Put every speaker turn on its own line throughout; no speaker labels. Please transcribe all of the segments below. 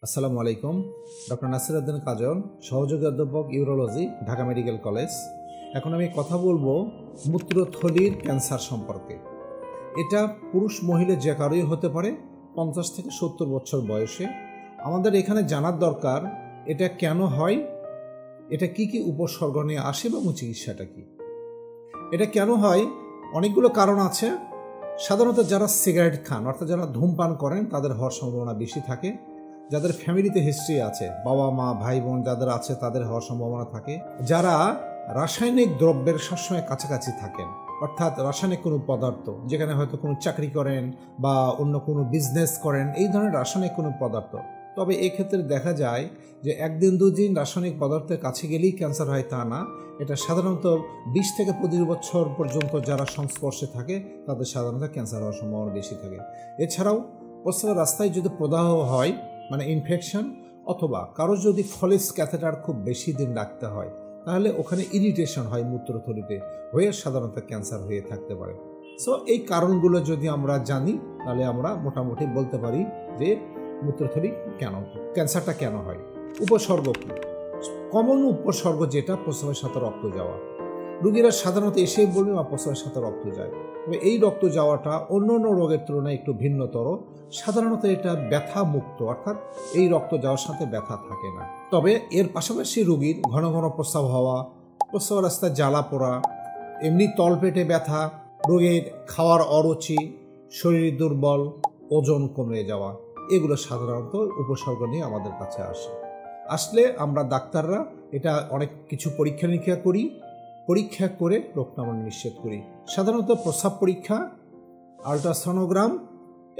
আসসালামু আলাইকুম। ডক্টর নাসির উদ্দিন কাজল, সহযোগী অধ্যাপক ইউরোলজি, ঢাকা মেডিকেল কলেজ। এখন আমি কথা বলবো মূত্রথলির ক্যান্সার সম্পর্কে। এটা পুরুষ মহিলা যে কারোই হতে পারে, 50 থেকে 70 বছর বয়সে। আমাদের এখানে জানার দরকার এটা কেন হয়, এটা কি কি উপসর্গ নিয়ে আসে এবং চিকিৎসাটা কি। এটা কেন হয়, অনেকগুলো কারণ আছে। সাধারণত যারা সিগারেট খান, অর্থাৎ যারা ধূমপান করেন, তাদের হওয়ার সম্ভাবনা বেশি থাকে। যাদের ফ্যামিলিতে হিস্ট্রি আছে, বাবা মা ভাই বোন যাদের আছে, তাদের হওয়ার সম্ভাবনা থাকে। যারা রাসায়নিক দ্রব্যের সবসময় কাছাকাছি থাকেন, অর্থাৎ রাসায়নিক কোনো পদার্থ, যেখানে হয়তো কোনো চাকরি করেন বা অন্য কোনো বিজনেস করেন, এই ধরনের রাসায়নিক কোনো পদার্থ। তবে এক্ষেত্রে দেখা যায় যে একদিন দুদিন রাসায়নিক পদার্থের কাছে গেলেই ক্যান্সার হয় তা না। এটা সাধারণত 20 থেকে 25 বছর পর্যন্ত যারা সংস্পর্শে থাকে তাদের সাধারণত ক্যান্সার হওয়ার সম্ভাবনা বেশি থাকে। এছাড়াও প্রস্রাবের রাস্তায় যদি প্রদাহ হয়, মানে ইনফেকশন, অথবা কারো যদি ফলিস ক্যাথেটার খুব বেশি দিন রাখতে হয়, তাহলে ওখানে ইরিটেশন হয় মূত্রথলিতে, হয়ে সাধারণত ক্যান্সার হয়ে থাকতে পারে। সো এই কারণগুলো যদি আমরা জানি, তাহলে আমরা মোটামুটি বলতে পারি যে মূত্রথলি কেন, ক্যান্সারটা কেন হয়। উপসর্গ কি? কমন উপসর্গ যেটা, প্রস্রাবের সাথে রক্ত যাওয়া। রোগীরা সাধারণত এসেই বলবে বা প্রস্রাবের সাথে রক্ত যায়। তবে এই রক্ত যাওয়াটা অন্য অন্য রোগের তুলনায় একটু ভিন্নতর। সাধারণত এটা ব্যথা মুক্ত, অর্থাৎ এই রক্ত যাওয়ার সাথে ব্যথা থাকে না। তবে এর পাশাপাশি রোগীর ঘন ঘন প্রস্রাব হওয়া, প্রস্রাব রাস্তায় জ্বালা পোড়া, এমনি তলপেটে ব্যথা, রোগীর খাওয়ার অরুচি, শরীর দুর্বল, ওজন কমে যাওয়া, এগুলো সাধারণত উপসর্গ নিয়ে আমাদের কাছে আসলে আমরা ডাক্তাররা এটা অনেক কিছু পরীক্ষা নিরীক্ষা করি, পরীক্ষা করে রোগটা আমরা নিশ্চিত করি। সাধারণত প্রস্রাব পরীক্ষা, আল্ট্রাসনোগ্রাম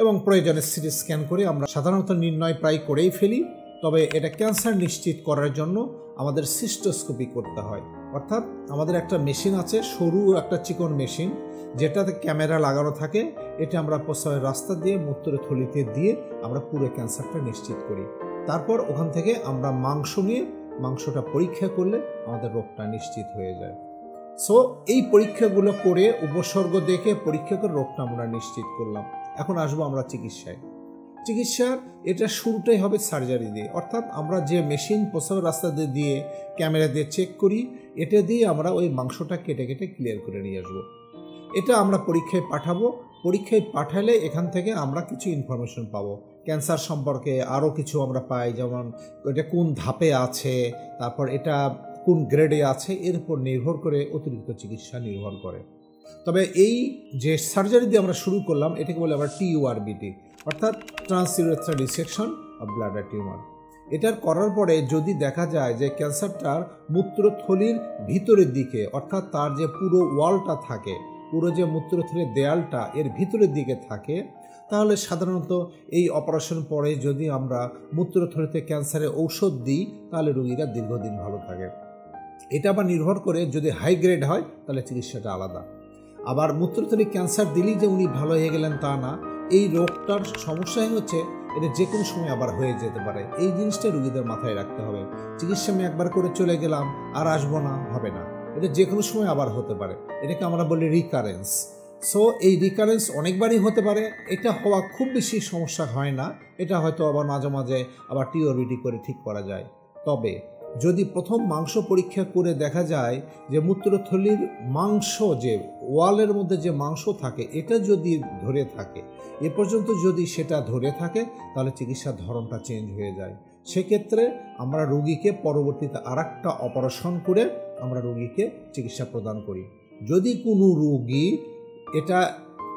এবং প্রয়োজনে সিটি স্ক্যান করে আমরা সাধারণত নির্ণয় প্রায় করেই ফেলি। তবে এটা ক্যান্সার নিশ্চিত করার জন্য আমাদের সিস্টোস্কোপি করতে হয়। অর্থাৎ আমাদের একটা মেশিন আছে, সরু একটা চিকন মেশিন, যেটাতে ক্যামেরা লাগানো থাকে। এটা আমরা প্রস্রাবের রাস্তা দিয়ে মূত্রথলিতে দিয়ে আমরা পুরো ক্যান্সারটা নিশ্চিত করি। তারপর ওখান থেকে আমরা মাংস নিয়ে মাংসটা পরীক্ষা করলে আমাদের রোগটা নিশ্চিত হয়ে যায়। সো এই পরীক্ষাগুলো করে, উপসর্গ দেখে পরীক্ষা করে রোগটা আমরা নিশ্চিত করলাম। এখন আসবো আমরা চিকিৎসায়। চিকিৎসার এটা শুরুটাই হবে সার্জারি দিয়ে, অর্থাৎ আমরা যে মেশিন প্রস্রাবের রাস্তা দিয়ে ক্যামেরা দিয়ে চেক করি, এটা দিয়ে আমরা ওই মাংসটা কেটে কেটে ক্লিয়ার করে নিয়ে আসবো। এটা আমরা পরীক্ষায় পাঠাবো। পরীক্ষায় পাঠালে এখান থেকে আমরা কিছু ইনফরমেশন পাবো ক্যান্সার সম্পর্কে, আরও কিছু আমরা পাই, যেমন এটা কোন ধাপে আছে, তারপর এটা কোন গ্রেডে আছে, এর উপর নির্ভর করে অতিরিক্ত চিকিৎসা নির্ভর করে। তবে এই যে সার্জারি দিয়ে আমরা শুরু করলাম, এটাকে বলে আমরা TURBT, অর্থাৎ transurethral dissection of bladder tumour. এটার করার পরে যদি দেখা যায় যে ক্যান্সারটার মূত্রথলির ভিতরের দিকে, অর্থাৎ তার যে পুরো ওয়ালটা থাকে, পুরো যে মূত্রথলির দেয়ালটা এর ভিতরের দিকে থাকে, তাহলে সাধারণত এই অপারেশন পরে যদি আমরা মূত্রথলিতে ক্যান্সারের ঔষধ দিই, তাহলে রোগীরা দীর্ঘদিন ভালো থাকে। এটা আবার নির্ভর করে, যদি হাই গ্রেড হয় তাহলে চিকিৎসাটা আলাদা। আবার মূত্রথলি ক্যান্সার দিলেই যে উনি ভালো হয়ে গেলেন তা না, এই রোগটার সমস্যাই হচ্ছে এটা যে কোনো সময় আবার হয়ে যেতে পারে। এই জিনিসটা রোগীদের মাথায় রাখতে হবে। চিকিৎসা আমি একবার করে চলে গেলাম আর আসবো না, হবে না। এটা যে কোনো সময় আবার হতে পারে, এটাকে আমরা বলি রিকারেন্স। সো এই রিকারেন্স অনেকবারই হতে পারে। এটা হওয়া খুব বেশি সমস্যা হয় না, এটা হয়তো আবার মাঝে মাঝে আবার TURBT করে ঠিক করা যায়। তবে যদি প্রথম মাংস পরীক্ষা করে দেখা যায় যে মূত্রথলির মাংস, যে ওয়ালের মধ্যে যে মাংস থাকে, এটা যদি ধরে থাকে, এ পর্যন্ত যদি সেটা ধরে থাকে, তাহলে চিকিৎসার ধরনটা চেঞ্জ হয়ে যায়। সেক্ষেত্রে আমরা রোগীকে পরবর্তীতে আরেকটা অপারেশন করে আমরা রোগীকে চিকিৎসা প্রদান করি। যদি কোনো রোগী এটা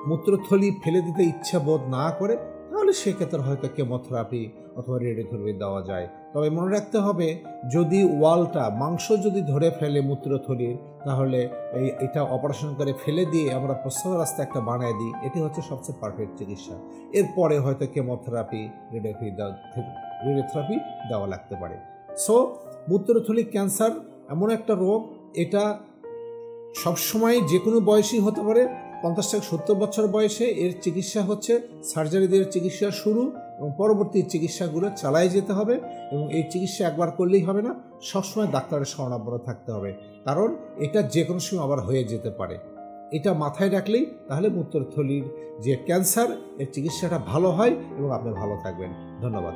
মূত্রথলি ফেলে দিতে ইচ্ছা বোধ না করে, তাহলে সেক্ষেত্রে হয়তো কেমোথেরাপি অথবা রেডিওথেরাপি দেওয়া যায়। তবে মনে রাখতে হবে, যদি ওয়ালটা মাংস যদি ধরে ফেলে মূত্রথলির, তাহলে এটা অপারেশন করে ফেলে দিয়ে আমরা প্রস্রাবের রাস্তা একটা বানিয়ে দিই, এটি হচ্ছে সবচেয়ে পারফেক্ট চিকিৎসা। এরপরে হয়তো কেমোথেরাপি, রেডিওথেরাপি দেওয়া লাগতে পারে। সো মূত্রথলি ক্যান্সার এমন একটা রোগ, এটা সবসময় যে কোনো বয়সী হতে পারে। 50 থেকে 70 বছর বয়সে এর চিকিৎসা হচ্ছে সার্জারি দিয়ে চিকিৎসা শুরু, এবং পরবর্তী চিকিৎসাগুলো চালাই যেতে হবে। এবং এই চিকিৎসা একবার করলেই হবে না, সবসময় ডাক্তারের শরণাপন্ন থাকতে হবে, কারণ এটা যে কোনো সময় আবার হয়ে যেতে পারে। এটা মাথায় রাখলেই তাহলে মূত্রথলির যে ক্যান্সার, এর চিকিৎসাটা ভালো হয় এবং আপনি ভালো থাকবেন। ধন্যবাদ।